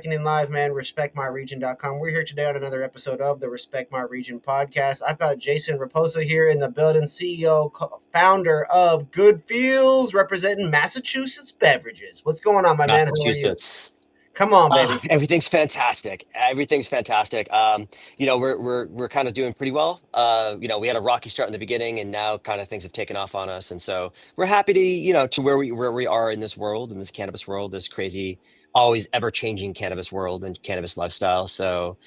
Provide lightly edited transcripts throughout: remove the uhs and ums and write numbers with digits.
In live, man. RespectMyRegion.com. We're here today on another episode of the Respect My Region podcast. I've got Jason Reposa here in the building, CEO, founder of Good Feels, representing Massachusetts Beverages. What's going on, my man? How are you? Massachusetts. Come on, baby. Everything's fantastic. Everything's fantastic. We're kind of doing pretty well. We had a rocky start in the beginning, and now kind of things have taken off on us, and so we're happy to to where we are in this world, in this cannabis world, this crazy, always ever changing cannabis world and cannabis lifestyle. So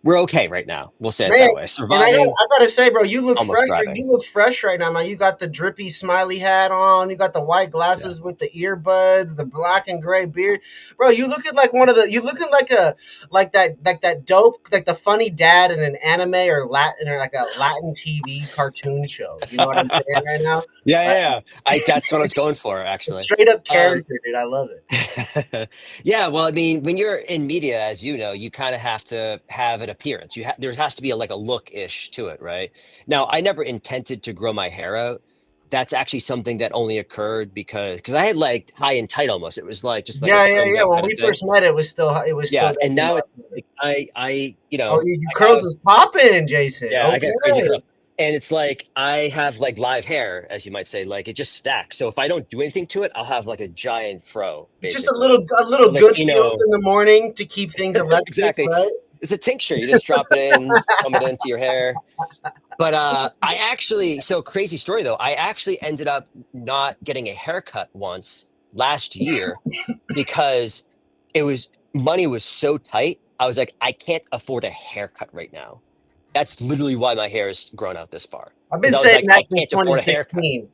we're okay right now. We'll say it Man, that way. and Surviving, I gotta say, bro, you look almost fresh. thriving. You look fresh right now, man. You got the drippy smiley hat on. You got the white Yeah. glasses with the earbuds, the black and gray beard, bro. You looking like one of the. You looking like a like that dope like the funny dad in an anime or Latin or like a Latin TV cartoon show. You know what I'm saying right now? Yeah, Like, yeah, yeah. That's what I was going for, a actually. straight up Um, character, dude. I love it. Yeah, well, I mean, when you're in media, as you know, you kind of have to have an appearance. There has to be like a look-ish to it, right? Now, I never intended to grow my hair out. That's actually something that only occurred because I had like high and tight almost. It was like just like a Yeah, yeah, trimmed yeah. out When kind of we thing. first met, it was still Yeah, that and you now it's know. like Oh, you I curls have is popping, Jason. yeah, I got crazy Okay. curls. And it's like I have like live hair, as you might say, like it just stacks. So if I don't do anything to it, I'll have like a giant fro, Just basically. a little Like, good feels in the morning to keep things electric, exactly. right? It's a tincture. You just drop it in, foam it into your hair. But so crazy story though. I actually ended up not getting a haircut once last year because it was money was so tight. I was like, I can't afford a haircut right now. That's literally why my hair has grown out this far. I've Because been I was saying like, that I since can't afford a haircut. 2016.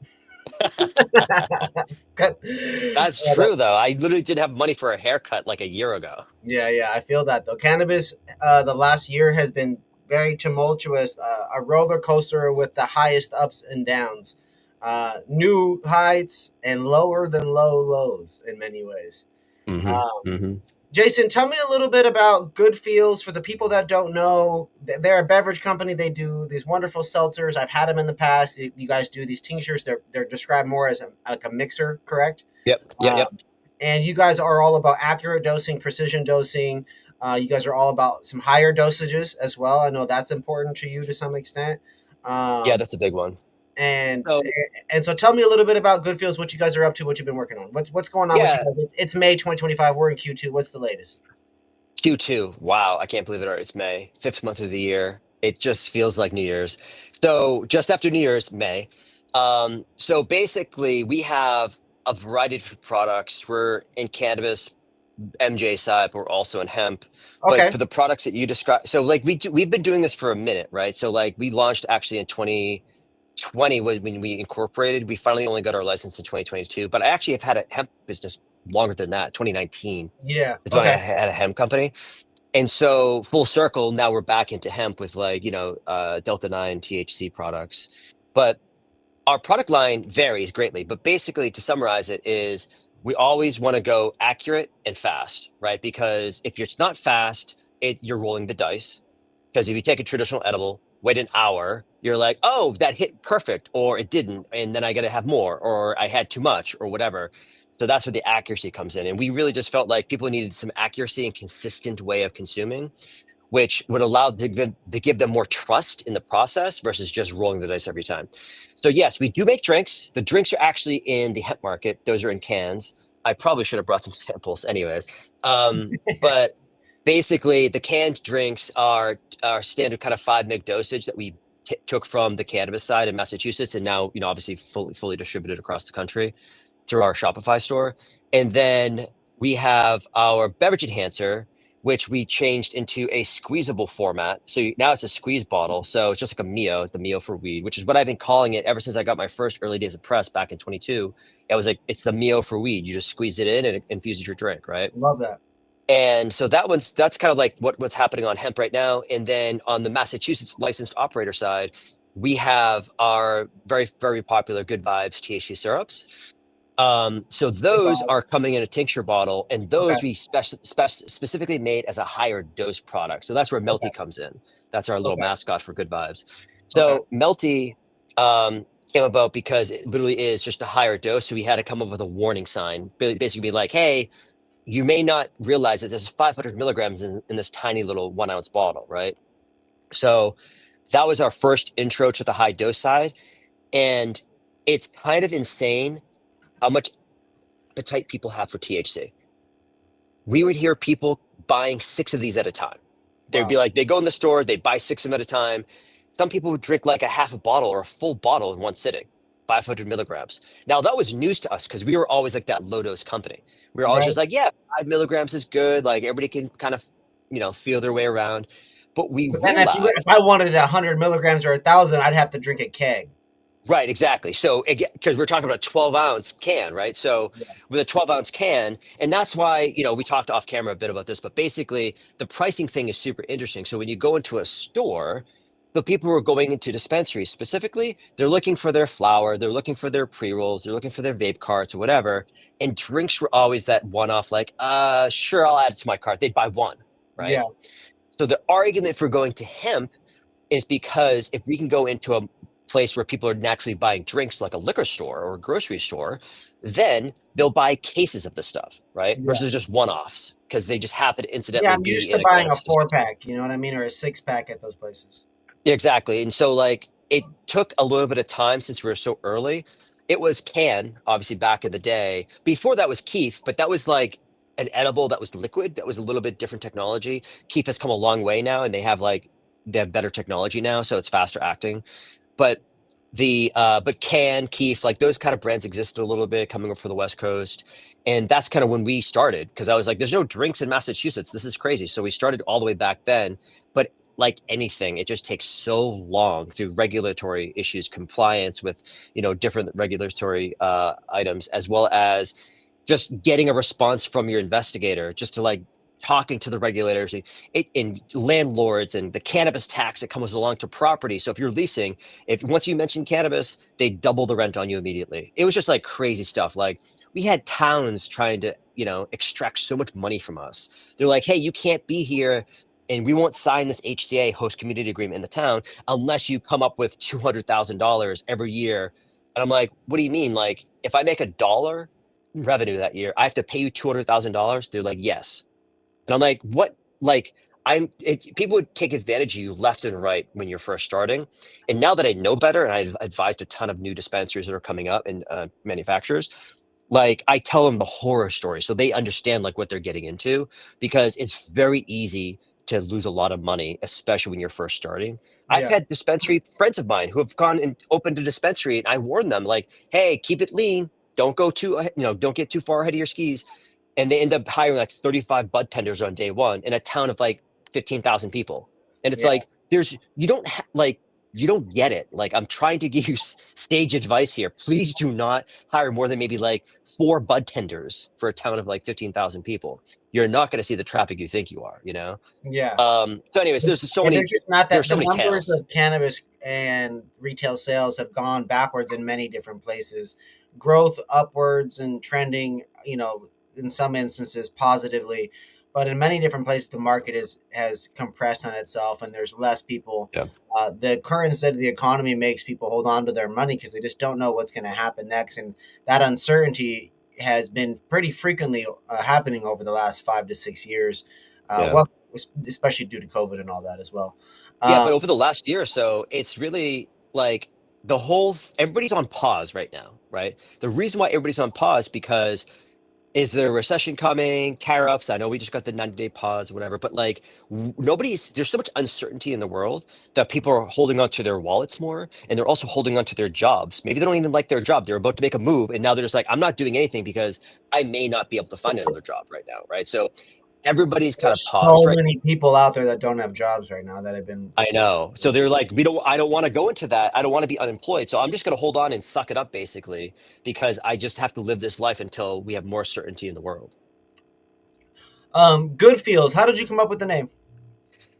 That's true though. I literally didn't have money for a haircut like a year ago. Yeah, yeah, I feel that though. Cannabis, the last year has been very tumultuous, a roller coaster with the highest ups and downs, new heights and lower than low lows in many ways. Hmm. Um, Hmm. Jason, tell me a little bit about Good Feels for the people that don't know. They're a beverage company. They do these wonderful seltzers. I've had them in the past. You guys do these tinctures. They're described more as like a mixer, correct? Yep. Yep. Um, Yep. and you guys are all about accurate dosing, precision dosing. You guys are all about some higher dosages as well. I know that's important to you to some extent. Yeah, Um, that's a big one. and So and so tell me a little bit about Goodfields, what you guys are up to, what you've been working on. What's going on with you yeah, guys? It's May 2025. We're in Q2. What's the latest? Q2. Wow, I can't believe it. It's May, fifth month of the year. It just feels like New Year's. So just after New Year's, May. So basically, we have a variety of products. We're in cannabis, MJ side, but we're also in hemp. But Okay. for the products that you described, so like we've been doing this for a minute, right? So like we launched actually in 2020 was when we incorporated. We finally only got our license in 2022, but I actually have had a hemp business longer than that. 2019 Yeah. is when I Okay. had a hemp company. And so full circle, now we're back into hemp with like, Delta 9 THC products. But our product line varies greatly, but basically to summarize it is we always want to go accurate and fast, right? Because if it's not fast, you're rolling the dice. Because if you take a traditional edible, wait an hour, you're like, oh, that hit perfect, or it didn't, and then I got to have more, or I had too much, or whatever. So that's where the accuracy comes in. And we really just felt like people needed some accuracy and consistent way of consuming, which would allow to give them more trust in the process versus just rolling the dice every time. So yes, we do make drinks. The drinks are actually in the hemp market. Those are in cans. I probably should have brought some samples anyways. But basically the canned drinks are our standard kind of 5 mg dosage that we took from the cannabis side in Massachusetts and now, obviously fully distributed across the country through our Shopify store. And then we have our beverage enhancer, which we changed into a squeezable format. So now it's a squeeze bottle. So it's just like a Mio, the Mio for weed, which is what I've been calling it ever since I got my first early days of press back in 22. I was like, it's the Mio for weed. You just squeeze it in and it infuses your drink, right? Love that. And so that's kind of like what's happening on hemp right now. And then on the Massachusetts licensed operator side, we have our very, very popular Good Vibes THC syrups. So Good those are vibes. coming in a tincture bottle, and Okay. those we specifically made as a higher dose product. So that's where Okay. Melty comes in. That's our little Okay. mascot for Good Vibes. Okay. So Melty came about because it literally is just a higher dose. So we had to come up with a warning sign, basically be like, hey, you may not realize that there's 500 milligrams in this tiny little 1 ounce bottle, right? So that was our first intro to the high dose side. And it's kind of insane how much appetite people have for THC. We would hear people buying 6 of these at a time. They'd be Wow. like, they go in the store, they buy 6 of them at a time. Some people would drink like a half a bottle or a full bottle in one sitting, 500 milligrams. Now, that was news to us because we were always like that low dose company. We were always just Right. like, yeah, 5 milligrams is good. Like everybody can kind of, feel their way around. But we But then if realized. I wanted 100 milligrams or 1,000, I'd have to drink a keg. Right, exactly. So, because we're talking about a 12-ounce can, right? So, Yeah. with a 12-ounce can, and that's why, we talked off camera a bit about this, but basically, the pricing thing is super interesting. So, when you go into a store, the people who are going into dispensaries specifically, they're looking for their flower, they're looking for their pre rolls, they're looking for their vape carts or whatever. And drinks were always that one off, like, sure, I'll add it to my cart. They'd buy one, right? Yeah. So, the argument for going to hemp is because if we can go into a place where people are naturally buying drinks like a liquor store or a grocery store, then they'll buy cases of this stuff, right? Yeah. Versus just one-offs because they just happen to Yeah. incidentally I'm be used to in a buying a cannabis four dispensary. pack, you know what I mean? Or a six pack at those places. Yeah, exactly. And so like it took a little bit of time since we were so early. It was can, obviously back in the day. Before that was Keef, but that was like an edible that was liquid. That was a little bit different technology. Keef has come a long way now and they have better technology now, so it's faster acting. But but Can, Keef, like those kind of brands existed a little bit coming up for the West Coast. And that's kind of when we started because I was like, there's no drinks in Massachusetts. This is crazy. So we started all the way back then. But like anything, it just takes so long through regulatory issues, compliance with, different regulatory items, as well as just getting a response from your investigator, just to like talking to the regulators and landlords and the cannabis tax that comes along to property. So if you're leasing, if once you mention cannabis, they double the rent on you immediately. It was just like crazy stuff. Like we had towns trying to, extract so much money from us. They're like, hey, you can't be here and we won't sign this HCA host community agreement in the town unless you come up with $200,000 every year. And I'm like, what do you mean? Like if I make $1 revenue that year, I have to pay you $200,000? They're like, yes. And I'm like, what? Like, people would take advantage of you left and right when you're first starting. And now that I know better, and I've advised a ton of new dispensaries that are coming up and manufacturers, like I tell them the horror story so they understand like what they're getting into because it's very easy to lose a lot of money, especially when you're first starting. I've Yeah. had dispensary friends of mine who have gone and opened a dispensary, and I warn them like, "Hey, keep it lean. Don't go too, don't get too far ahead of your skis." And they end up hiring like 35 bud tenders on day one in a town of like 15,000 people. And it's Yeah. like, you don't get it. Like, I'm trying to give you stage advice here. Please do not hire more than maybe like 4 bud tenders for a town of like 15,000 people. You're not going to see the traffic you think you are, you know? Yeah. So anyways, There's just not there's that so the many numbers tales. of cannabis and retail sales have gone backwards in many different places. Growth upwards and trending, in some instances positively, but in many different places the market has compressed on itself and there's less people. Yeah. The current state of the economy makes people hold on to their money because they just don't know what's going to happen next, and that uncertainty has been pretty frequently happening over the last 5 to 6 years. Yeah. Well, especially due to COVID and all that as well. Yeah. But Um, over the last year or so, it's really like everybody's on pause right now, right? The reason why everybody's on pause because is there a recession coming? Tariffs? I know we just got the 90-day pause, whatever, but like there's so much uncertainty in the world that people are holding on to their wallets more and they're also holding on to their jobs. Maybe they don't even like their job. They're about to make a move and now they're just like, I'm not doing anything because I may not be able to find another job right now, right? So everybody's kind of there's paused so right. many people out there that don't have jobs right now that have been. I know. So they're like, I don't want to go into that. I don't want to be unemployed. So I'm just going to hold on and suck it up basically because I just have to live this life until we have more certainty in the world. Good feels. How did you come up with the name?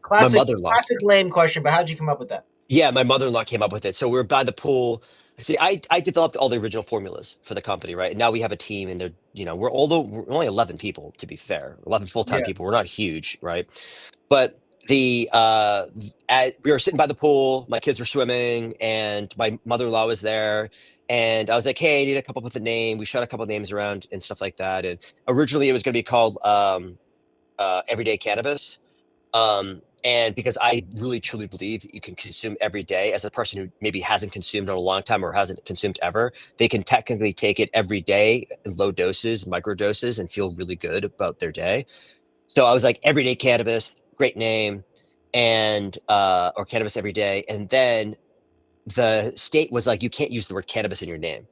My Classic, mother-in-law. classic lame question, but how did you come up with that? Yeah, my mother-in-law came up with it. So we are by the pool. See, I developed all the original formulas for the company, right? And now we have a team, and we're only 11 people, to be fair, 11 full-time Yeah. people. We're not huge, right? But we were sitting by the pool, my kids were swimming, and my mother-in-law was there. And I was like, hey, I need to come up with a name. We shot a couple names around and stuff like that. And originally it was going to be called Everyday Cannabis. And because I really truly believe that you can consume every day as a person who maybe hasn't consumed in a long time or hasn't consumed ever, they can technically take it every day in low doses, micro doses, and feel really good about their day. So I was like, Everyday Cannabis, great name, and or Cannabis Every Day. And then the state was like, you can't use the word cannabis in your name.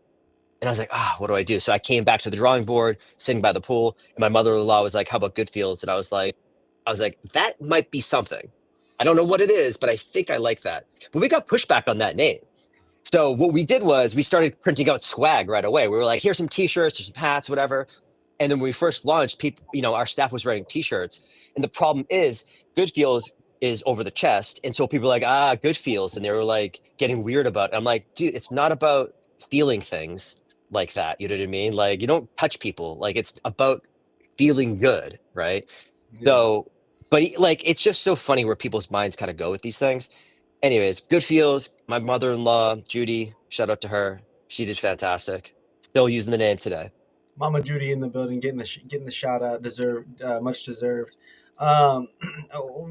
And I was like, what do I do? So I came back to the drawing board, sitting by the pool, and my mother-in-law was like, how about Goodfields? And I was like, that might be something. I don't know what it is, but I think I like that. But we got pushback on that name. So what we did was we started printing out swag right away. We were like, here's some t-shirts, here's some hats, whatever. And then when we first launched, people, our staff was wearing t-shirts. And the problem is Good Feels is over the chest. And so people were like, Good Feels. And they were like getting weird about it. I'm like, dude, it's not about feeling things like that. You know what I mean? Like you don't touch people. Like it's about feeling good, right? Yeah. So, but like it's just so funny where people's minds kind of go with these things. Anyways, Good Feels, my mother-in-law, Judy, shout out to her. She did fantastic. Still using the name today. Mama Judy in the building, getting the shout out, deserved, much deserved. Um,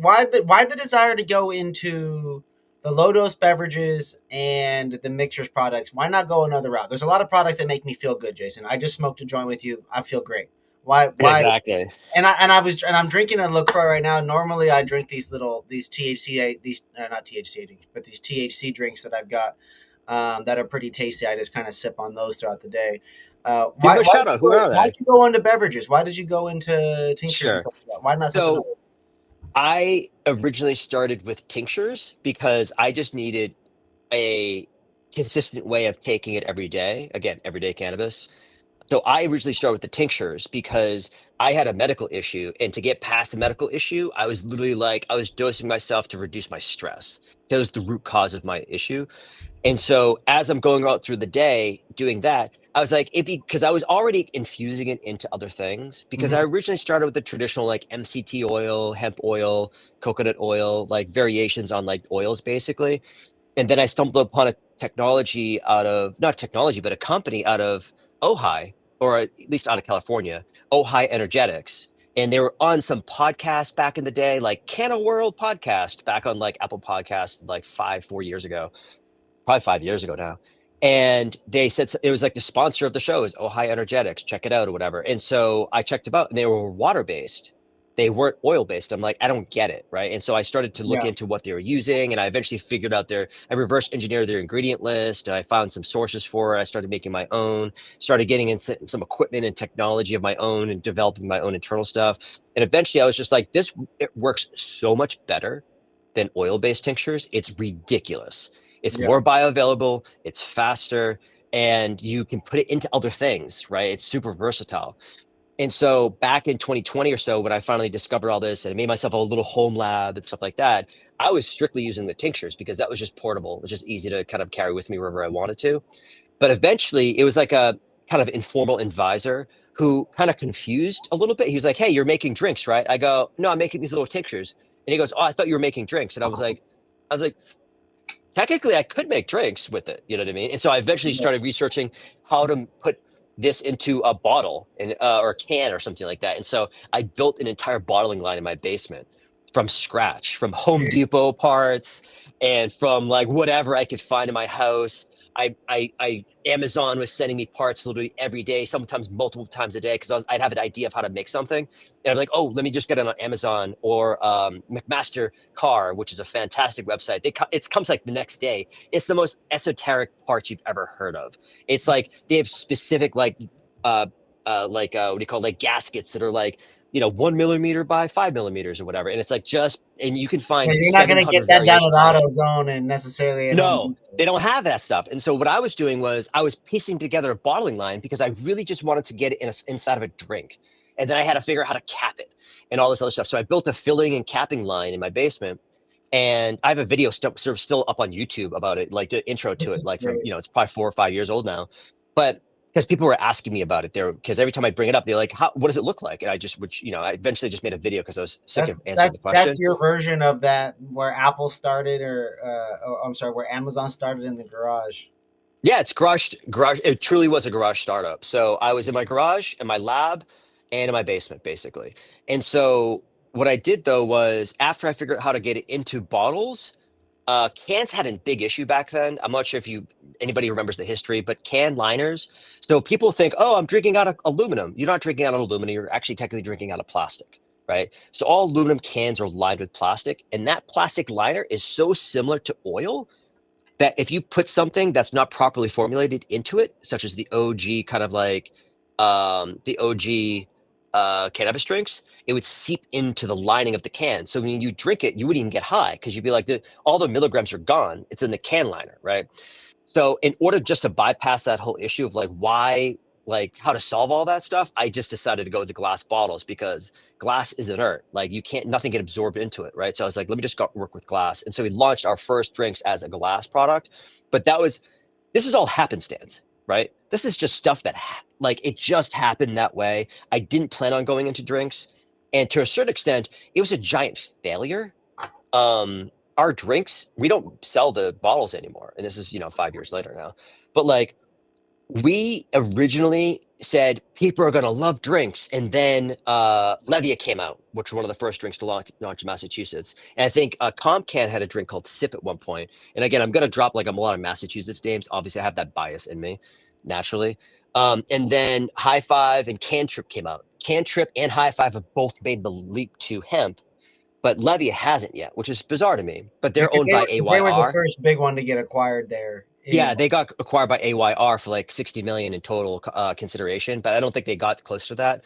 why the desire to go into the low dose beverages and the mixtures products? Why not go another route? There's a lot of products that make me feel good, Jason. I just smoked a joint with you. I feel great. Yeah, Why? exactly. And I'm drinking a Lacroix right now. Normally, I drink these THC these not THC but these THC drinks that I've got that are pretty tasty. I just kind of sip on those throughout the day. Give them a shout out. Who are Why they? did you go into beverages? Why did you go into tinctures and Sure. stuff like that? Why not something So else? I originally started with tinctures because I just needed a consistent way of taking it every day. Again, everyday cannabis. So I originally started with the tinctures because I had a medical issue. And to get past the medical issue, I was literally like, I was dosing myself to reduce my stress. That was the root cause of my issue. And so as I'm going out through the day doing that, I was like, because I was already infusing it into other things. Because I Hmm. originally started with the traditional like MCT oil, hemp oil, coconut oil, like variations on like oils basically. And then I stumbled upon a technology out of not technology, but a company out of Ojai, or at least out of California, Ojai Energetics. And they were on some podcast back in the day, like Canna World podcast back on like Apple Podcast, like 4 years ago, probably 5 years ago now. And they said it was like the sponsor of the show is Ojai Energetics, check it out or whatever. And so I checked them out and they were water based. They weren't oil based. I'm like, I don't get it. Right. And so I started to look Yeah. into what they were using and I eventually figured out I reverse engineered their ingredient list and I found some sources for it. I started making my own, started getting in some equipment and technology of my own and developing my own internal stuff. And eventually I was just like, it works so much better than oil based tinctures. It's ridiculous. It's Yeah. more bioavailable, it's faster, and you can put it into other things, right? It's super versatile. And so back in 2020 or so, when I finally discovered all this and I made myself a little home lab and stuff like that, I was strictly using the tinctures because that was just portable. It was just easy to kind of carry with me wherever I wanted to. But eventually it was like a kind of informal advisor who kind of confused a little bit. He was like, hey, you're making drinks, right? I go, no, I'm making these little tinctures. And he goes, oh, I thought you were making drinks. And I was like, technically I could make drinks with it. You know what I mean? And so I eventually Yeah. started researching how to put this into a bottle and or a can or something like that. And so I built an entire bottling line in my basement from scratch, from Home Depot parts and from like whatever I could find in my house. I Amazon was sending me parts literally every day, sometimes multiple times a day, because I'd have an idea of how to make something, and I'm like, oh, let me just get it on Amazon or McMaster Car, which is a fantastic website. It comes like the next day. It's the most esoteric parts you've ever heard of. It's like they have specific uh what do you call it? Like gaskets that are like 1 millimeter by 5 millimeters or whatever, and it's like and you can Yeah, find you're not gonna 700 get that down at variations on it. AutoZone and necessarily at Home No, Depot. they don't have that stuff. And so what I was doing was I was piecing together a bottling line because I really just wanted to get it inside of a drink. And then I had to figure out how to cap it and all this other stuff. So I built a filling and capping line in my basement. And I have a video sort of still up on YouTube about it, like the intro to This it, is like from, great. it's probably 4 or 5 years old now. But because people were asking me about it there. Because every time I bring it up, they're like, "How? What does it look like?" And I just, which I eventually just made a video because I was sick That's of answering the that's question. your version of that where Apple started, or I'm sorry, where Amazon started in the garage. Yeah, it's garage. It truly was a garage startup. So I was in my garage, in my lab, and in my basement, basically. And so what I did though was after I figured out how to get it into bottles, cans had a big issue back then. I'm not sure if anybody remembers the history, but can liners. So people think, oh, I'm drinking out of aluminum. You're not drinking out of aluminum. You're actually technically drinking out of plastic, right? So all aluminum cans are lined with plastic, and that plastic liner is so similar to oil that if you put something that's not properly formulated into it, such as the OG kind of like the OG cannabis drinks, it would seep into the lining of the can. So when you drink it, you wouldn't even get high because you'd be like, all the milligrams are gone. It's in the can liner, right? So in order just to bypass that whole issue of like why, like how to solve all that stuff, I just decided to go to glass bottles because glass is inert. Like you can't, nothing get absorbed into it, right? So I was like, let me just go work with glass. And so we launched our first drinks as a glass product. But this is all happenstance, right? This is just stuff that like it just happened that way. I didn't plan on going into drinks. And to a certain extent, it was a giant failure. Our drinks, we don't sell the bottles anymore. And this is, 5 years later now. But like we originally said people are gonna love drinks, and then Levia came out, which was one of the first drinks to launch in Massachusetts. And I think Comcan had a drink called Sip at one point. And again, I'm gonna drop like a lot of Massachusetts names. Obviously, I have that bias in me naturally. And then High Five and Cantrip came out. Cantrip and High Five have both made the leap to hemp, but Levia hasn't yet, which is bizarre to me. But they're Because owned by they were the AYR. first big one to get acquired there. Yeah, they got acquired by AYR for like 60 million in total consideration, but I don't think they got close to that.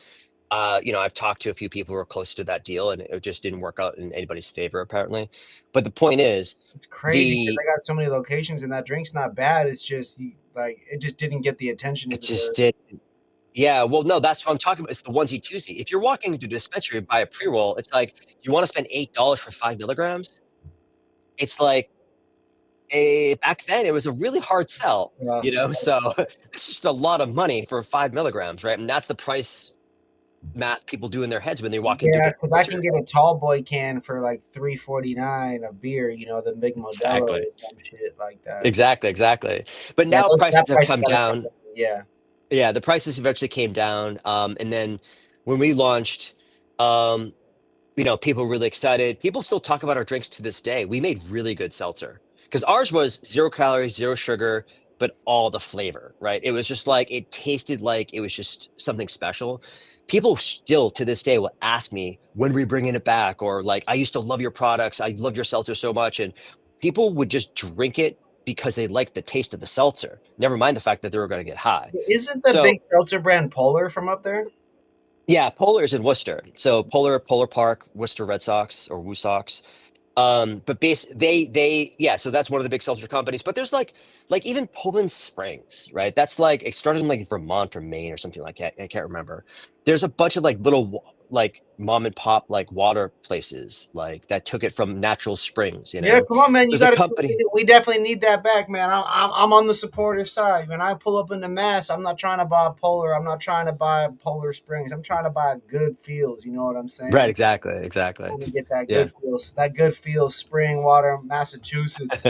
I've talked to a few people who were close to that deal, and it just didn't work out in anybody's favor, apparently. But the point is, It's crazy because the they got so many locations, and that drink's not bad. It's just like it just didn't get the attention it it just deserved. did. Yeah, well, no, that's what I'm talking about. It's the onesie twosie. If you're walking into a dispensary and buy a pre roll, it's like you want to spend $8 for 5 milligrams. It's like back then it was a really hard sell, Yeah, So it's just a lot of money for 5 milligrams, right? And that's the price math people do in their heads when they walk into a yeah, because I dispensary. can get a tall boy can for like $3.49 of beer. The big Modelo Exactly. or some shit like that. So, Exactly. But yeah, now that prices have price come got to come down. down. Yeah, Yeah, the prices eventually came down. And then when we launched, um, people were really excited. People still talk about our drinks to this day. We made really good seltzer because ours was 0 calories, zero sugar, but all the flavor, right? It was just like it tasted like it was just something special. People still to this day will ask me when we bringing it back, or like, I used to love your products. I loved your seltzer so much. And people would just drink it because they liked the taste of the seltzer, never mind the fact that they were going to get high. isn't the So big seltzer brand Polar from up there? yeah, Polar's in Worcester. So Polar Park, Worcester Red Sox or Woo Sox. But yeah, so that's one of the big seltzer companies. But there's like even Poland Springs, right? That's like it started in like Vermont or Maine or something like that. I can't remember. There's a bunch of like little like mom and pop like water places like that took it from natural springs, Yeah, come on, man. You There's a got to. company. We definitely need that back, man. I'm on the supportive side. When I pull up in the Mass, I'm not trying to buy Polar. I'm not trying to buy Polar Springs. I'm trying to buy good feels. You know what I'm Right, saying? exactly. Want to get that Yeah. good feels, spring water, Massachusetts.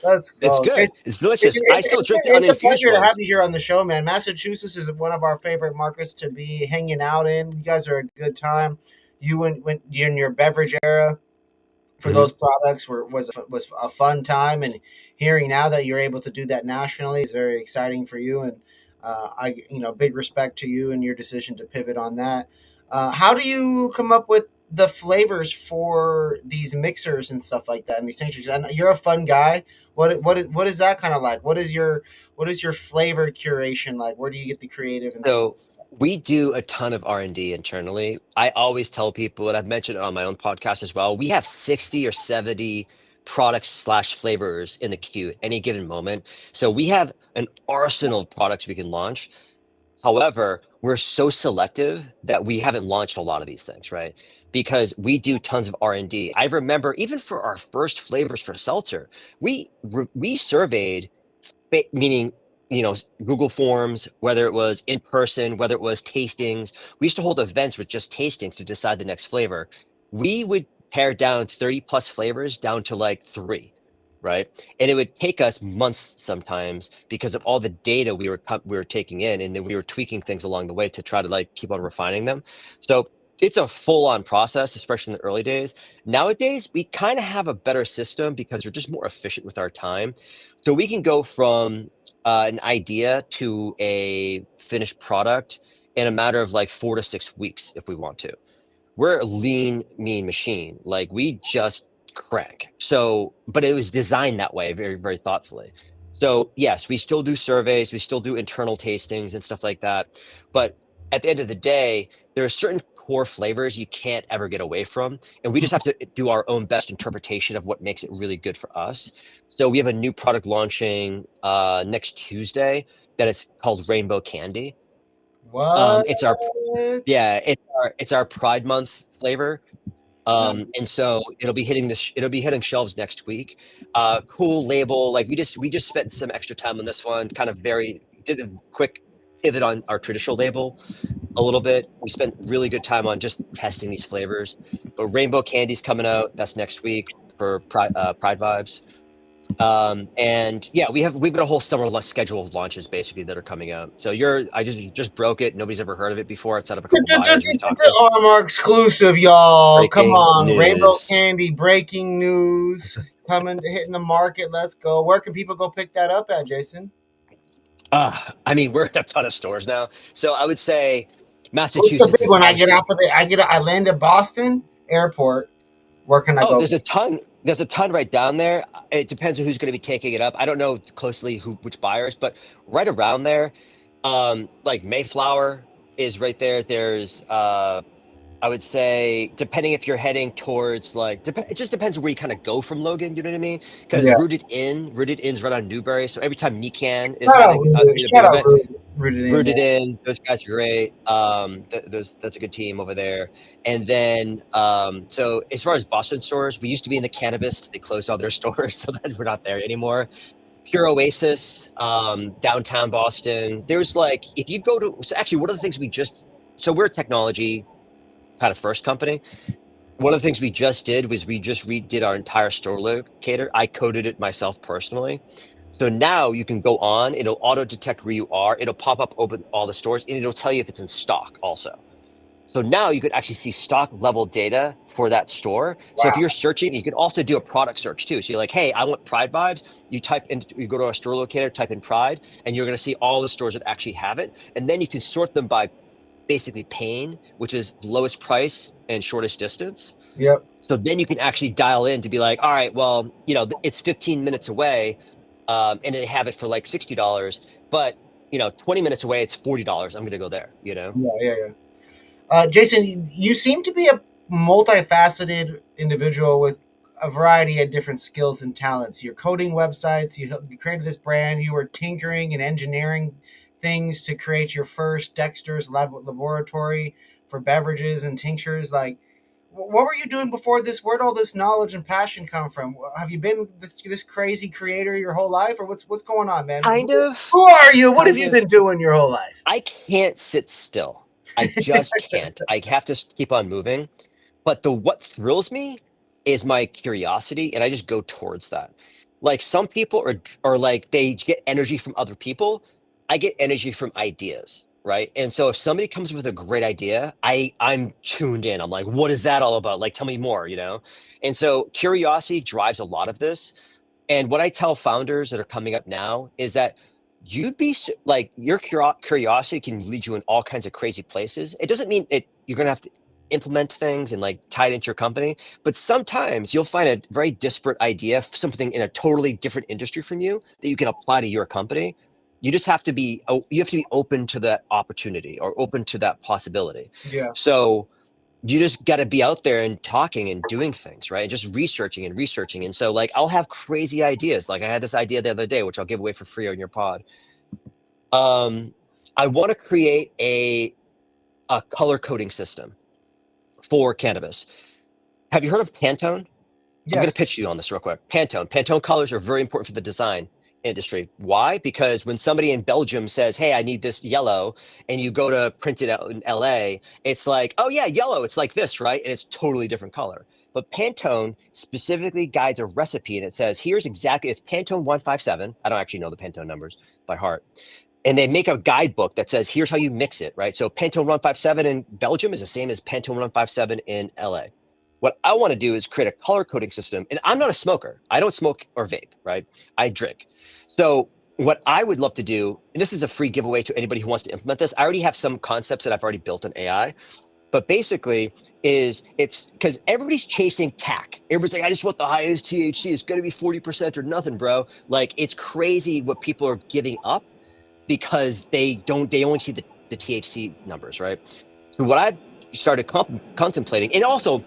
Let's It's go. good. It's delicious. I still drink the It's a uninfused pleasure to have ones. you here on the show, man. Massachusetts is one of our favorite markets to be hanging out in. You guys are a good time. You when you're in your beverage era for Mhm. those products was a fun time, and hearing now that you're able to do that nationally is very exciting for you. And big respect to you and your decision to pivot on that. How do you come up with the flavors for these mixers and stuff like that and these tinctures? And you're a fun guy. What is that kind of like? What is your flavor curation like? Where do you get the creative and things? So we do a ton of R&D internally. I always tell people, and I've mentioned it on my own podcast as well, we have 60 or 70 products slash flavors in the queue at any given moment. So we have an arsenal of products we can launch. However, we're so selective that we haven't launched a lot of these things, right? Because we do tons of R&D. I remember even for our first flavors for seltzer, we surveyed, meaning Google Forms, whether it was in person, whether it was tastings. We used to hold events with just tastings to decide the next flavor. We would pare down 30 plus flavors down to like three, right? And it would take us months sometimes because of all the data we were taking in, and then we were tweaking things along the way to try to like keep on refining them. So it's a full on process, especially in the early days. Nowadays, we kind of have a better system because we're just more efficient with our time. So we can go from an idea to a finished product in a matter of like 4 to 6 weeks if we want to. We're a lean, mean machine. Like we just crank. So, but it was designed that way very, very thoughtfully. So, yes, we still do surveys, we still do internal tastings and stuff like that. But at the end of the day, there are certain core flavors you can't ever get away from. And we just have to do our own best interpretation of what makes it really good for us. So, we have a new product launching next Tuesday that it's called Rainbow Candy. What? It's our yeah, it's our Pride Month flavor. No. And so it'll be hitting shelves next week. Cool label. Like we just spent some extra time on this one, kind of did a quick pivot on our traditional label a little bit. We spent really good time on just testing these flavors. But Rainbow Candy's coming out. That's next week for Pride Vibes. And yeah, we've got a whole summer schedule of launches basically that are coming out. So I just broke it. Nobody's ever heard of it before outside of a couple buyers we've talked to. Armor exclusive, y'all. Come Breaking on, Rainbow news. Candy breaking news coming hitting the market. Let's go. Where can people go pick that up at, Jason? I mean, we're in a ton of stores now. So I would say What's the Massachusetts big is one? I get obviously. off of the I land at Boston Airport. Where can I Oh, go? there's a ton. There's a ton right down there. It depends on who's going to be taking it up. I don't know closely which buyers, but right around there, like Mayflower is right there. There's I would say, depending if you're heading towards it just depends where you kind of go from Logan. You know what I mean? Because Yeah. Rooted In's right on Newberry. So every time Nican is Shout out, having Rooted. a big Shout out, event, Rooted in, man. Rooted In, those guys are great. That's a good team over there. And then, so as far as Boston stores, we used to be in the Cannabis. They closed all their stores, so that we're not there anymore. Pure Oasis, downtown Boston. There's like, if you go to, so actually, one of the things so we're a technology kind of first company. One of the things we just did was we just redid our entire store locator. I coded it myself personally. So now you can go on, it'll auto detect where you are, it'll pop up open all the stores, and it'll tell you if it's in stock also. So now you could actually see stock level data for that store. So if Wow. you're searching, you can also do a product search too. So you're like, hey, I want Pride Vibes. You go to our store locator, type in Pride, and you're going to see all the stores that actually have it. And then you can sort them by basically pain, which is lowest price and shortest distance. Yep. So then you can actually dial in to be like, all right, well, it's 15 minutes away, and they have it for like $60, but 20 minutes away, it's $40. I'm going to go there, Yeah, yeah, yeah. Jason, you seem to be a multifaceted individual with a variety of different skills and talents. You're coding websites. You created this brand. You were tinkering and engineering things to create your first Dexter's laboratory for beverages and tinctures. Like, what were you doing before this? Where'd all this knowledge and passion come from? Have you been this crazy creator your whole life, or what's going on, man? Kind of, Who are you? What have kind you of. been doing your whole life? I can't sit still. I just can't. I have to keep on moving. But what thrills me is my curiosity, and I just go towards that. Like some people are like they get energy from other people. I get energy from ideas, right? And so if somebody comes with a great idea, I'm tuned in. I'm like, what is that all about? Like, tell me more. And so curiosity drives a lot of this. And what I tell founders that are coming up now is that like your curiosity can lead you in all kinds of crazy places. It doesn't mean you're going to have to implement things and like tie it into your company, but sometimes you'll find a very disparate idea, something in a totally different industry from you that you can apply to your company. You have to be open to that opportunity or open to that possibility. Yeah. So you just got to be out there and talking and doing things, right? And just researching and researching. And so, like, I'll have crazy ideas. Like, I had this idea the other day, which I'll give away for free on your pod. Um, I want to create a color coding system for cannabis. Have you heard of Pantone? I'm going to Yes. pitch you on this real quick. Pantone colors are very important for the design. industry. Why? Because when somebody in Belgium says, "Hey, I need this yellow," and you go to print it out in LA, it's like, "Oh yeah, yellow. It's like this, right?" And it's totally different color. But Pantone specifically guides a recipe, and it says, "Here's exactly it's Pantone 157." I don't actually know the Pantone numbers by heart. And they make a guidebook that says, "Here's how you mix it," right? So Pantone 157 in Belgium is the same as Pantone 157 in LA. What I want to do is create a color coding system. And I'm not a smoker. I don't smoke or vape, right? I drink. So what I would love to do, and this is a free giveaway to anybody who wants to implement this. I already have some concepts that I've already built in AI, but basically is it's because everybody's chasing tack. Everybody's like, I just want the highest THC. It's going to be 40% or nothing, bro. Like it's crazy what people are giving up because they only see the THC numbers, right? So what I've started contemplating, and also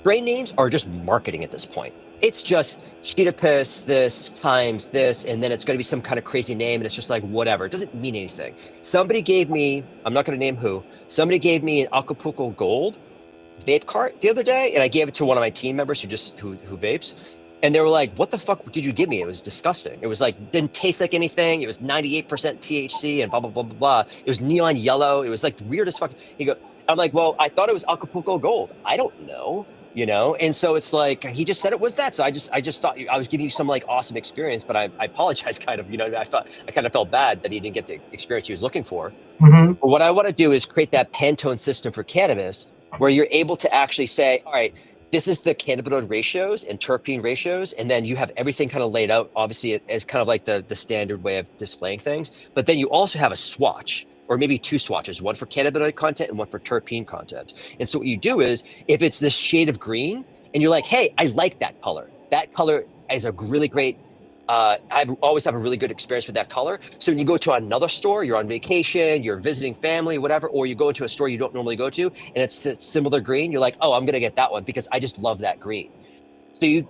brand names are just marketing at this point. It's just Cheetah Piss, this times this, and then it's going to be some kind of crazy name, and it's just like whatever. It doesn't mean anything. Somebody gave me, I'm not going to name who, somebody gave me an Acapulco Gold vape cart the other day, and I gave it to one of my team members who vapes. And they were like, "What the fuck did you give me? It was disgusting. It was like didn't taste like anything. It was 98% THC and blah blah blah blah blah. It was neon yellow. It was like weird as fuck." I'm like, "Well, I thought it was Acapulco Gold. I don't know, you know." And so it's like he just said it was that. So I just thought I was giving you some like awesome experience, but I apologize, kind of. You know, I kind of felt bad that he didn't get the experience he was looking for. Mm-hmm. But what I want to do is create that Pantone system for cannabis, where you're able to actually say, "All right, this is the cannabinoid ratios and terpene ratios," and then you have everything kind of laid out, obviously as kind of like the standard way of displaying things. But then you also have a swatch, or maybe two swatches, one for cannabinoid content and one for terpene content. And so what you do is, if it's this shade of green, and you're like, "Hey, I like that color. That color is a really great." I always have a really good experience with that color. So when you go to another store, you're on vacation, you're visiting family, whatever, or you go into a store you don't normally go to, and it's a similar green, you're like, "Oh, I'm gonna get that one because I just love that green." So you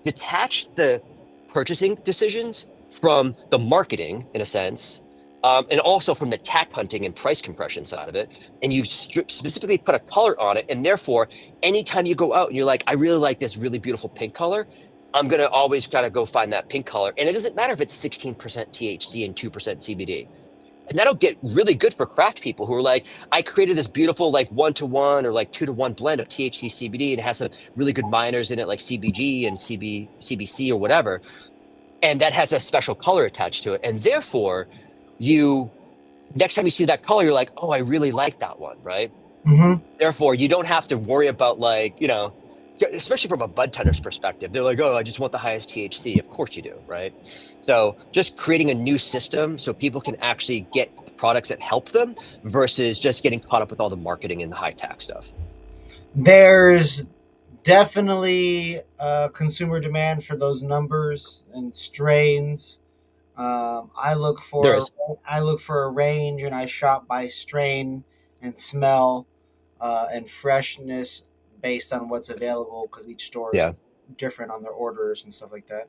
detach the purchasing decisions from the marketing in a sense, and also from the tack hunting and price compression side of it, and you specifically put a color on it, and therefore, anytime you go out and you're like, "I really like this really beautiful pink color," I'm gonna always gotta go find that pink color, and it doesn't matter if it's 16% THC and 2% CBD. And that'll get really good for craft people who are like, "I created this beautiful like 1-to-1 or like 2-to-1 blend of THC CBD, and it has some really good minors in it like CBG and CBC or whatever, and that has a special color attached to it." And therefore, you next time you see that color, you're like, "Oh, I really like that one," right? Mm-hmm. Therefore, you don't have to worry about like, especially from a bud tender's perspective. They're like, "Oh, I just want the highest THC." Of course you do, right? So just creating a new system so people can actually get the products that help them versus just getting caught up with all the marketing and the high tech stuff. There's definitely consumer demand for those numbers and strains. Um, I look There for is. I look for a range, and I shop by strain and smell and freshness based on what's available because each store is Yeah. different on their orders and stuff like that.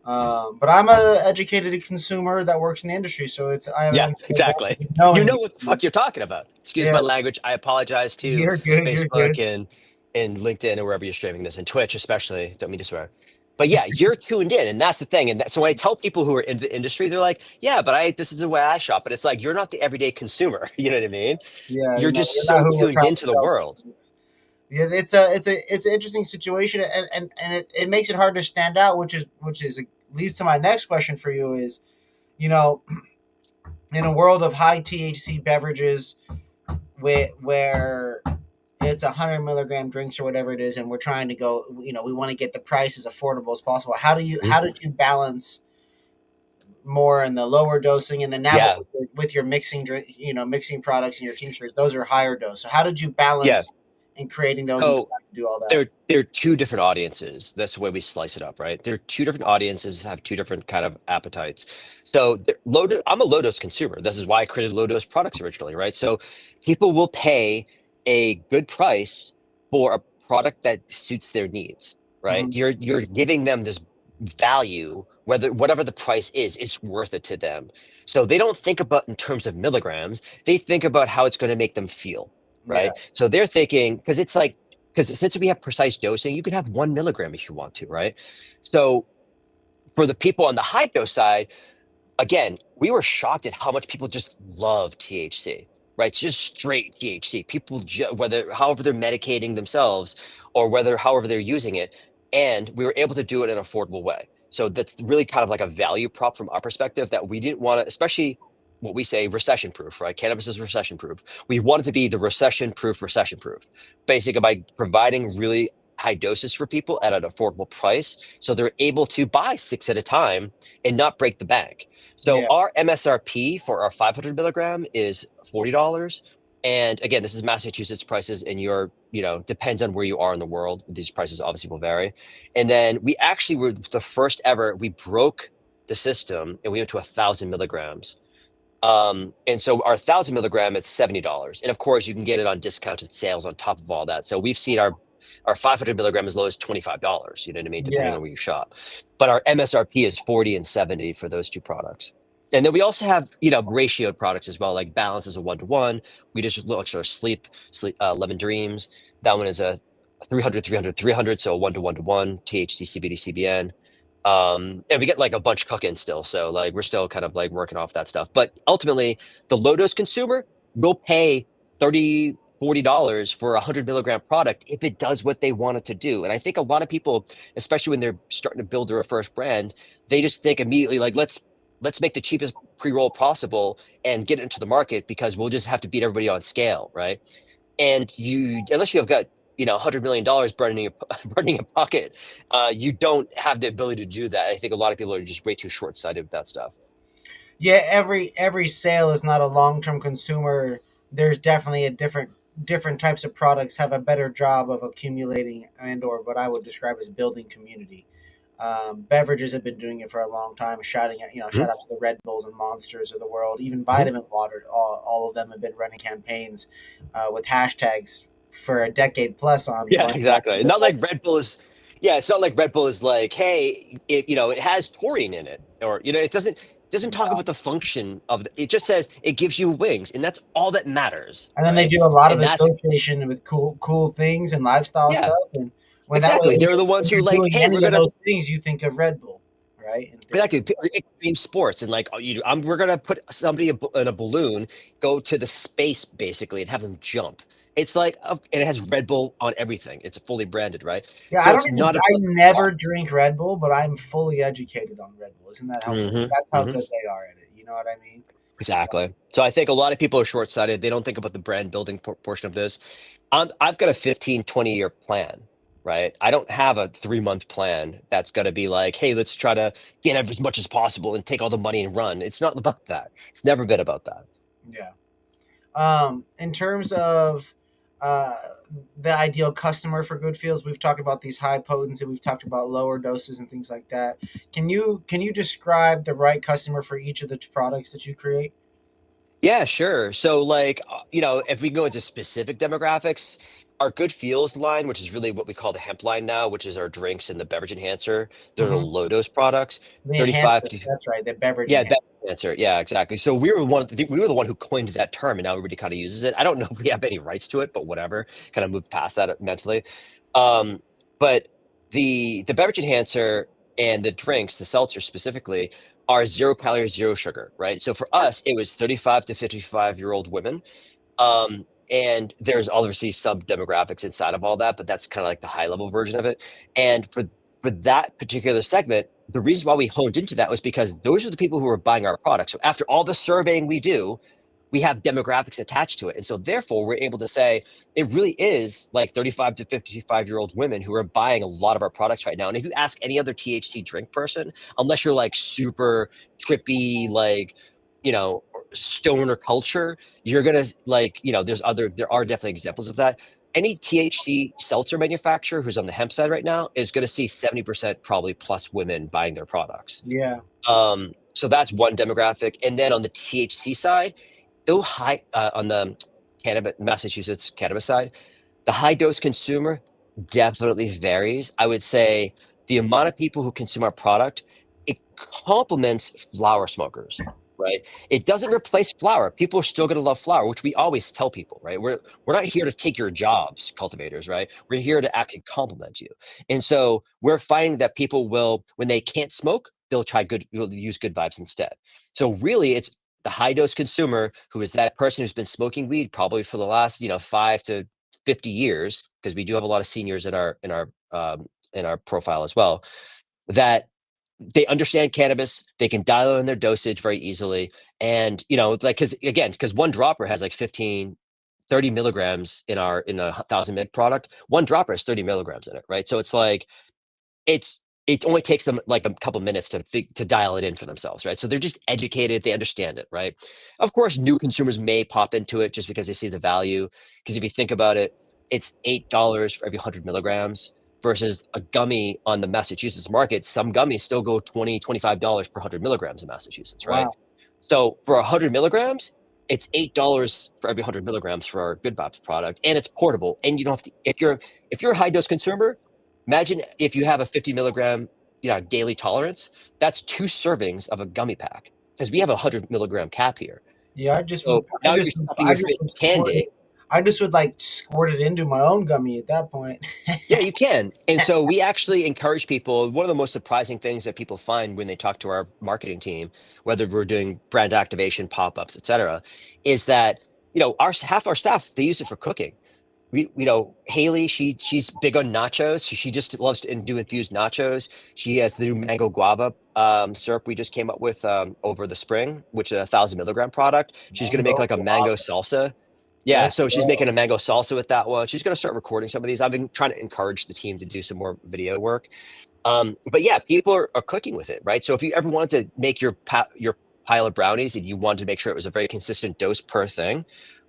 But I'm a educated consumer that works in the industry, so it's I have Yeah, an exactly. advantage of You knowing know these what the things. fuck you're talking about. Excuse Yeah, my language. I apologize to you're good. You're Facebook good. and LinkedIn or wherever you're streaming this, and Twitch especially. Don't mean to swear. But yeah, you're tuned in, and that's the thing. And so when I tell people who are in the industry, they're like, "Yeah, but this is the way I shop." But it's like you're not the everyday consumer. You know what I mean? Yeah, You're no, just you're not so who we're tuned trying to into the sell world. to. Yeah, it's an interesting situation, and it makes it hard to stand out, which is leads to my next question for you is, you know, in a world of high THC beverages, where it's 100 milligram drinks or whatever it is, and we're trying to go, we want to get the price as affordable as possible. Mhm. How did you balance more in the lower dosing, and then now Yeah. with your mixing drink, mixing products and your tinctures, those are higher dose. So how did you Yeah. balance in creating those and So deciding to do all that? they're two different audiences. That's the way we slice it up, right? They're two different audiences, have two different kind of appetites. So I'm a low dose consumer. This is why I created low dose products originally, right? So people will pay a good price for a product that suits their needs, right? Hmm. You're giving them this value, whatever the price is, it's worth it to them. So they don't think about in terms of milligrams. They think about how it's going to make them feel, Yeah. right? So they're thinking, because since we have precise dosing, you can have 1 milligram if you want to, right? So For the people on the high dose side, again, we were shocked at how much people just love THC, right? It's just straight THC. People, whether however they're medicating themselves or whether however they're using it, and we were able to do it in an affordable way. So that's really kind of like a value prop from our perspective that we didn't want to, especially what we say recession proof, right? Cannabis is recession proof. We wanted to be the recession proof, basically by providing really high doses for people at an affordable price so they're able to buy six at a time and not break the bank. So Yeah, our MSRP for our 500 milligram is $40. And again, this is Massachusetts prices, and depends on where you are in the world. These prices obviously will vary. And then we actually were the first ever, we broke the system and we went to 1,000 milligrams. And so our 1,000 milligram is $70. And of course, you can get it on discounted sales on top of all that. So we've seen our 500 milligram as low as $25, you know what I mean, depending yeah, on where you shop. But our MSRP is 40 and 70 for those two products. And then we also have, ratioed products as well, like Balance is a 1-to-1. We just launched our sleep Lemon Dreams. That one is a 300, 300, 300. So a 1-to-1-to-1, THC, CBD, CBN. And we get like a bunch cooking still. So like we're still kind of like working off that stuff. But ultimately, the low dose consumer will pay 30, $40 for a 100 milligram product if it does what they want it to do. And I think a lot of people, especially when they're starting to build their first brand, they just think immediately like let's make the cheapest pre-roll possible and get it into the market because we'll just have to beat everybody on scale, right? And unless you have got $100 million burning burning your pocket, you don't have the ability to do that. I think a lot of people are just way too short-sighted with that stuff. yeah. Every sale is not a long term consumer. There's definitely a different types of products have a better job of accumulating and or what I would describe as building community. Beverages have been doing it for a long time, shouting at Mhm. shout out to the Red Bulls and Monsters of the world. Even Mhm. Vitamin Water, all of them have been running campaigns with hashtags for a decade plus on Yeah, going back to exactly. the Not like Red Bull is. Yeah, it's not like Red Bull is like, hey, it has taurine in it, or it doesn't talk about the function of it. Just says it gives you wings, and that's all that matters, and then they right? do a lot of And that's association with cool things and lifestyle yeah, stuff. And when that way, exactly. They're the when ones who you're like, doing hey, we're any of gonna. those things, you think of Red Bull, right? In theory. Exactly. Extreme sports and like we're gonna put somebody in a balloon, go to the space basically, and have them jump. It's like, and it has Red Bull on everything. It's fully branded, right? Yeah, I So don't it's even. not I about the never product. drink Red Bull, but I'm fully educated on Red Bull. Isn't that how? Hmm. That's how Hmm. good they are at it. You know what I mean? Exactly. So I think a lot of people are short-sighted. They don't think about the brand building portion of this. I've got a 15, 20-year plan, right? I don't have a 3-month plan that's going to be like, hey, let's try to get as much as possible and take all the money and run. It's not about that. It's never been about that. Yeah. In terms of uh, the ideal customer for good feels, we've talked about these high potency, we've talked about lower doses and things like that. Can you describe the right customer for each of the products that you create? Yeah, sure. So, like, if we go into specific demographics, our Good Feels line, which is really what we call the hemp line now, which is our drinks and the beverage enhancer, they're the Hmm. low dose products, The 35 enhancer. to That's right. The beverage yeah, enhancer. beverage enhancer. Yeah, exactly. So we were the one who coined that term, and now everybody kind of uses it. I don't know if we have any rights to it, but whatever. Kind of moved past that mentally. Um, but the beverage enhancer and the drinks, the seltzer specifically, are 0 calories, zero sugar, right? So for us, it was 35 to 55-year-old women. And there's obviously sub demographics inside of all that, but that's kind of like the high level version of it. And for that particular segment, the reason why we honed into that was because those are the people who are buying our products. So after all the surveying we do, we have demographics attached to it. And so therefore we're able to say it really is like 35 to 55-year-old women who are buying a lot of our products right now. And if you ask any other THC drink person, unless you're like super trippy, like, stoner culture, you're gonna like, there are definitely examples of that. Any THC seltzer manufacturer who's on the hemp side right now is going to see 70% probably plus women buying their products. Yeah. So that's one demographic. And then on the THC side, though high on the cannabis Massachusetts cannabis side, the high dose consumer definitely varies. I would say the amount of people who consume our product, it complements flower smokers, right? It doesn't replace flower. People are still going to love flower, which we always tell people, right? We're not here to take your jobs, cultivators, right? We're here to actually complement you. And so we're finding that people will, when they can't smoke, you'll use Good Vibes instead. So really, it's the high dose consumer who is that person who's been smoking weed probably for the last 5 to 50 years, because we do have a lot of seniors in our profile as well, that they understand cannabis, they can dial in their dosage very easily. And, like, because one dropper has like 15, 30 milligrams in a 1,000 mg product. One dropper has 30 milligrams in it, right? So it's like, it's it only takes them like a couple minutes to dial it in for themselves, right? So they're just educated, they understand it, right? Of course, new consumers may pop into it just because they see the value. Because if you think about it, it's $8 for every 100 milligrams versus a gummy on the Massachusetts market. Some gummies still go $20, $25 per 100 milligrams in Massachusetts, right? Wow. So for 100 milligrams, it's $8 for every 100 milligrams for our Good Vibes product, and it's portable. And you don't have to, if you're a high dose consumer, imagine if you have a 50 milligram, daily tolerance. That's 2 servings of a gummy pack, because we have a 100 milligram cap here. Yeah, I just would, So now you're stuffing your face with candy. I just would like squirt it into my own gummy at that point. Yeah, you can. And so we actually encourage people. One of the most surprising things that people find when they talk to our marketing team, whether we're doing brand activation, pop-ups, et cetera, is that, our half our staff, they use it for cooking. Haley, she's big on nachos. She just loves to do infused nachos. She has the new mango guava syrup we just came up with over the spring, which is a 1,000 milligram product. She's gonna make Mango like a mango guava. salsa. Yeah, Let's so she's making a go. mango salsa with that one. She's gonna start recording some of these. I've been trying to encourage the team to do some more video work. But yeah, people are cooking with it, right? So if you ever wanted to make your pile of brownies and you wanted to make sure it was a very consistent dose per thing,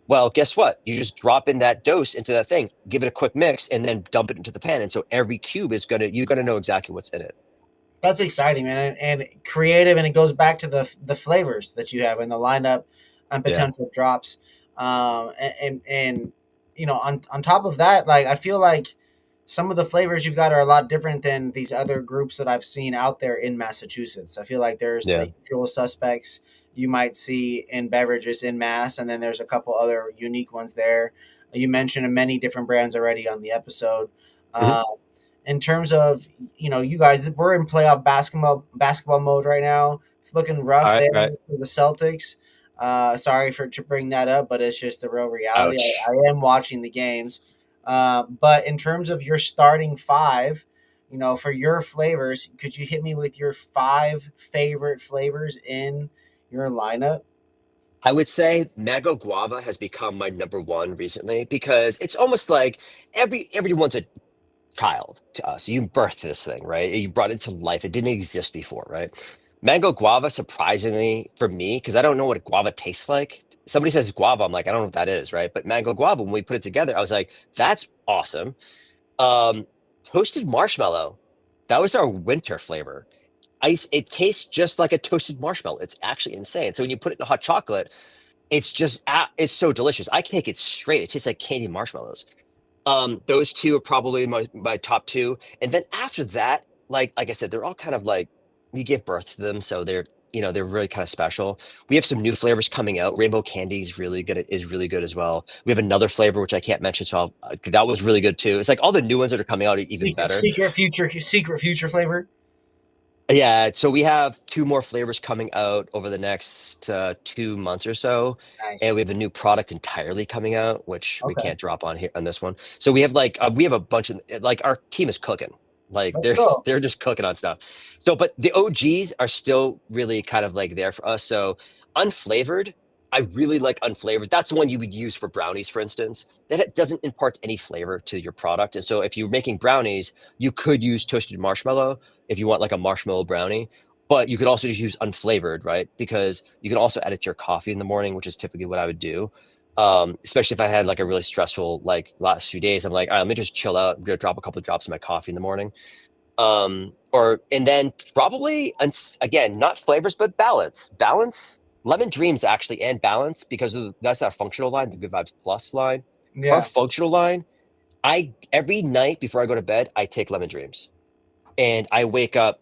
well, guess what? You just drop in that dose into that thing, give it a quick mix, and then dump it into the pan. And so every cube you're gonna know exactly what's in it. That's exciting, man, and creative, and it goes back to the flavors that you have in the lineup and Yeah. potential drops. And on top of that, like I feel like some of the flavors you've got are a lot different than these other groups that I've seen out there in Massachusetts. I feel like there's Yeah. the usual suspects you might see in beverages in Mass, and then there's a couple other unique ones there. You mentioned many different brands already on the episode. Mhm. Uh, in terms of you guys, we're in playoff basketball mode right now. It's looking All rough right. there Right. for the Celtics. Sorry for to bring that up, but it's just the real reality. I, Ouch. I am watching the games, but in terms of your starting five, for your flavors, could you hit me with your five favorite flavors in your lineup? I would say mango guava has become my number one recently, because it's almost like everyone's a child to us. You birthed this thing, right? You brought it to life. It didn't exist before, right? Mango guava, surprisingly for me, because I don't know what guava tastes like. Somebody says guava, I'm like, I don't know what that is, right? But mango guava, when we put it together, I was like, that's awesome. Um, Toasted marshmallow, that was our winter flavor. It tastes just like a toasted marshmallow. It's actually insane. So when you put it in hot chocolate, it's so delicious. I can take it straight. It tastes like candy marshmallows. Those two are probably my top two. And then after that, like I said, they're all kind of like you give birth to them, so they're really kind of special. We have some new flavors coming out. Rainbow candy is really good as well. We have another flavor which I can't mention, so that was really good too. It's like all the new ones that are coming out are even better. Secret future flavor. Yeah, so we have two more flavors coming out over the next 2 months or so, Nice. and we have a new product entirely coming out, which we Okay, can't drop on here on this one. So we have a bunch of, like, our team is cooking, like let's they're go. they're just cooking on stuff. So, but the OGs are still really kind of like there for us. So unflavored, I really like unflavored. That's the one you would use for brownies, for instance. That it doesn't impart any flavor to your product, and so if you're making brownies, you could use toasted marshmallow if you want like a marshmallow brownie. But you could also just use unflavored, right? Because you can also add it to your coffee in the morning, which is typically what I would do. Especially if I had like a really stressful like last few days, I'm like, all right, let me just chill out. I'm gonna drop a couple of drops in my coffee in the morning. Or and then probably again, not flavors, but balance. Balance. Lemon Dreams actually, and balance, because that's our functional line, the Good Vibes Plus line. Our Yeah. functional line, I every night before I go to bed, I take Lemon Dreams, and I wake up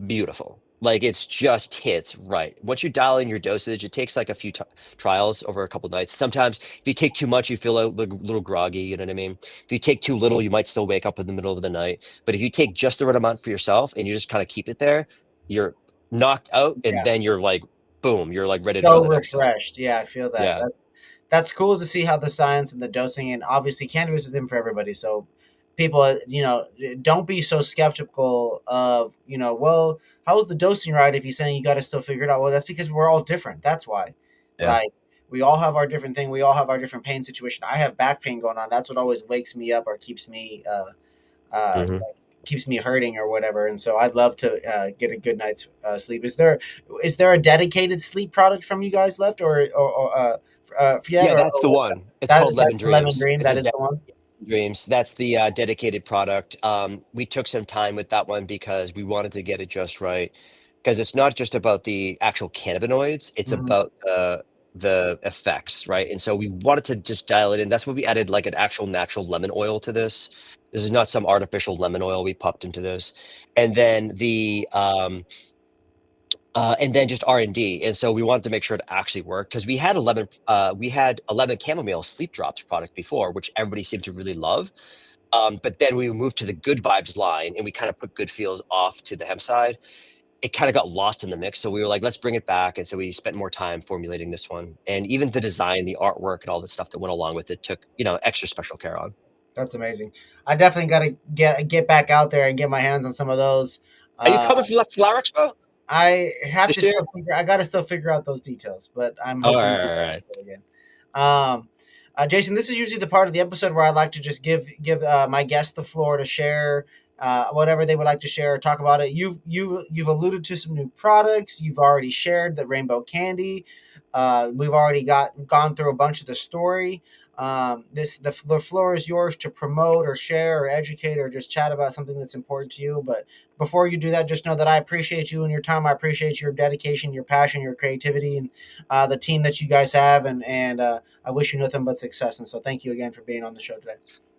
beautiful. Like it's just hits right. Once you dial in your dosage, it takes like a few trials over a couple nights. Sometimes if you take too much, you feel a little groggy. You know what I mean? If you take too little, you might still wake up in the middle of the night. But if you take just the right amount for yourself and you just kind of keep it there, you're knocked out, and Yeah. then you're like, boom, you're like ready to go So the next time. refreshed. Yeah, I feel that. Yeah, That's cool to see how the science and the dosing, and obviously cannabis is in for everybody. So people, don't be so skeptical of, well, how's the dosing right if you're saying you got to still figure it out? Well, that's because we're all different. That's why. yeah. Like we all have our different thing. We all have our different pain situation. I have back pain going on. That's what always wakes me up or uh, Hmm. keeps me hurting or whatever. And so I'd love to get a good night's sleep. Is there a dedicated sleep product from you guys left or yet Yeah, or, that's or the what's one. It's called that's Lemon the lemon Dreams. dream? It's That a is the one. Dreams. That's the dedicated product. We took some time with that one because we wanted to get it just right. Because it's not just about the actual cannabinoids; it's Hmm. about the effects, right? And so we wanted to just dial it in. That's why we added like an actual natural lemon oil to this. This is not some artificial lemon oil we popped into this. And then and then just R&D. And so we wanted to make sure it actually worked because we had 11 chamomile sleep drops product before, which everybody seemed to really love. But then we moved to the Good Vibes line and we kind of put Good Feels off to the hemp side. It kind of got lost in the mix. So we were like, let's bring it back. And so we spent more time formulating this one. And even the design, the artwork, and all the stuff that went along with it took, extra special care on. That's amazing. I definitely got to get back out there and get my hands on some of those. Are you Uh, coming for the Flower Expo I have this to year? still figure. I got to still figure out those details, but I'm All hoping to be right, all back right. again. Um, Jason, this is usually the part of the episode where I like to just give my guests the floor to share whatever they would like to share or talk about it. You've alluded to some new products. You've already shared the rainbow candy. We've already gone through a bunch of the story. The floor is yours to promote or share or educate or just chat about something that's important to you. But before you do that, just know that I appreciate you and your time. I appreciate your dedication, your passion, your creativity, and the team that you guys have. And I wish you nothing but success. And so thank you again for being on the show today.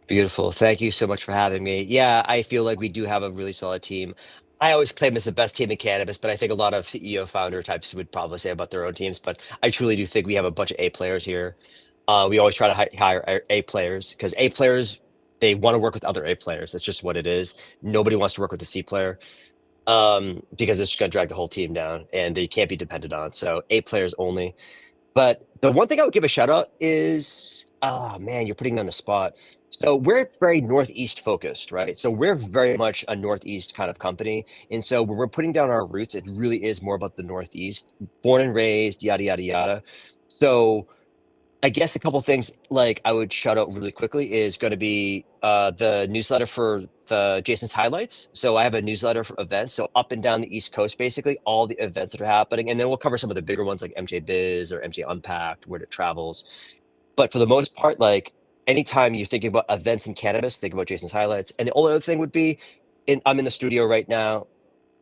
Beautiful. Thank you so much for having me. Yeah, I feel like we do have a really solid team. I always claim it's the best team in cannabis, but I think a lot of CEO founder types would probably say about their own teams. But I truly do think we have a bunch of A players here. We always try to hire A players because A players, they want to work with other A players. That's just what it is. Nobody wants to work with the C player because it's just going to drag the whole team down and they can't be depended on. So A players only. But the one thing I would give a shout out is, oh man, you're putting me on the spot. So we're very Northeast focused, right? So we're very much a Northeast kind of company. And so when we're putting down our roots, it really is more about the Northeast, born and raised, yada, yada, yada. So I guess a couple things like I would shout out really quickly is going to be the newsletter for the Jason's highlights. So I have a newsletter for events. So up and down the East Coast, basically all the events that are happening, and then we'll cover some of the bigger ones like MJ Biz or MJ Unpacked, where it travels. But for the most part, like anytime you're thinking about events in cannabis, think about Jason's highlights. And the only other thing would be, I'm in the studio right now.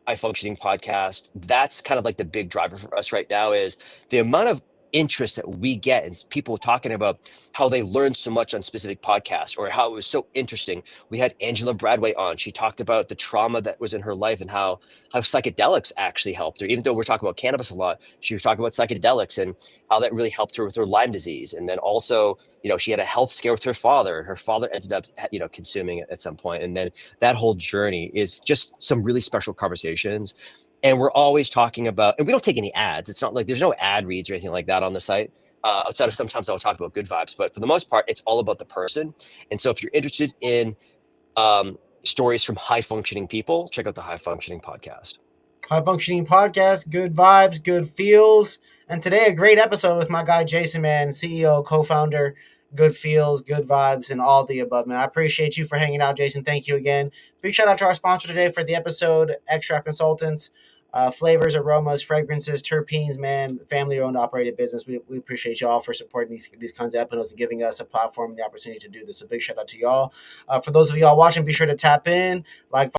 High functioning podcast. That's kind of like the big driver for us right now is the amount of interest that we get and people talking about how they learned so much on specific podcasts or how it was so interesting. We had Angela Bradway on. She talked about the trauma that was in her life and how psychedelics actually helped her. Even though we're talking about cannabis a lot, she was talking about psychedelics and how that really helped her with her Lyme disease. And then also, she had a health scare with her father, and her father ended up, consuming it at some point. And then that whole journey is just some really special conversations. And we're always talking about, and we don't take any ads. It's not like there's no ad reads or anything like that on the site. Outside of sometimes I'll talk about good vibes, but for the most part, it's all about the person. And so if you're interested in stories from high functioning people, check out the High Functioning podcast. High functioning podcast, good vibes, good feels. And today, a great episode with my guy Jason, man, CEO, co founder, good feels, good vibes, and all the above, man. I appreciate you for hanging out, Jason. Thank you again. Big shout out to our sponsor today for the episode, Extract Consultants. Flavors, aromas, fragrances, terpenes, man, family owned, operated business. We appreciate y'all for supporting these kinds of episodes and giving us a platform and the opportunity to do this. So, big shout out to y'all. For those of y'all watching, be sure to tap in, like,